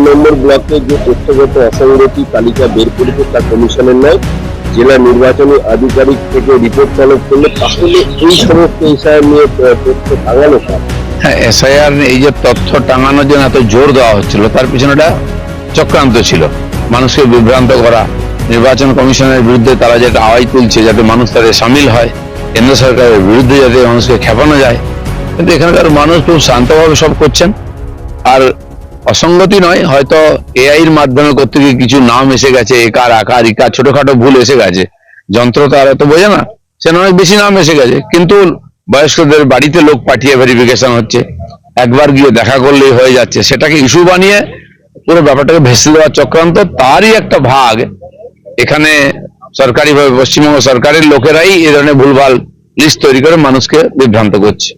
নম্বর ব্লকে যে তথ্যগত অসঙ্গতি তালিকা বের করেছে তা কমিশনের নয়, জেলা নির্বাচনী আধিকারিক থেকে রিপোর্ট তলব করলে তাহলে এই সমস্ত এসআইআর নিয়ে তথ্য টাঙানো হয়। হ্যাঁ, এসআইআর এই যে তথ্য টাঙানোর জন্য এত জোর দেওয়া হচ্ছিল তার পিছনে একটা চক্রান্ত ছিল, মানুষকে বিভ্রান্ত করা। নির্বাচন কমিশনের বিরুদ্ধে তারা যেটা আওয়াজ তুলছে যাতে মানুষ তাদের সামিল হয়, কেন্দ্র সরকারের বিরুদ্ধে যাতে মানুষকে খেপানো যায়, কিন্তু এখানকার মানুষ খুব শান্তভাবে সব করছেন। আর অসঙ্গতি নয়, হয়তো এআইর মাধ্যমে করতে গিয়ে কিছু নাম এসে গেছে, একার আকার ইকার ছোটখাটো ভুল এসে গেছে, যন্ত্র তো আর এত বোঝে না, সেখানে অনেক বেশি নাম এসে গেছে। কিন্তু বয়স্কদের বাড়িতে লোক পাঠিয়ে ভেরিফিকেশন হচ্ছে, একবার গিয়ে দেখা করলেই হয়ে যাচ্ছে, সেটাকে ইস্যু বানিয়ে পুরো ব্যাপারটাকে ভেসে দেওয়ার চক্রান্ত, তারই একটা ভাগ এখানে সরকারিভাবে পশ্চিমবঙ্গ সরকারের লোকেরাই এই ধরনের ভুলভাল লিস্ট তৈরি করে মানুষকে বিভ্রান্ত করছে।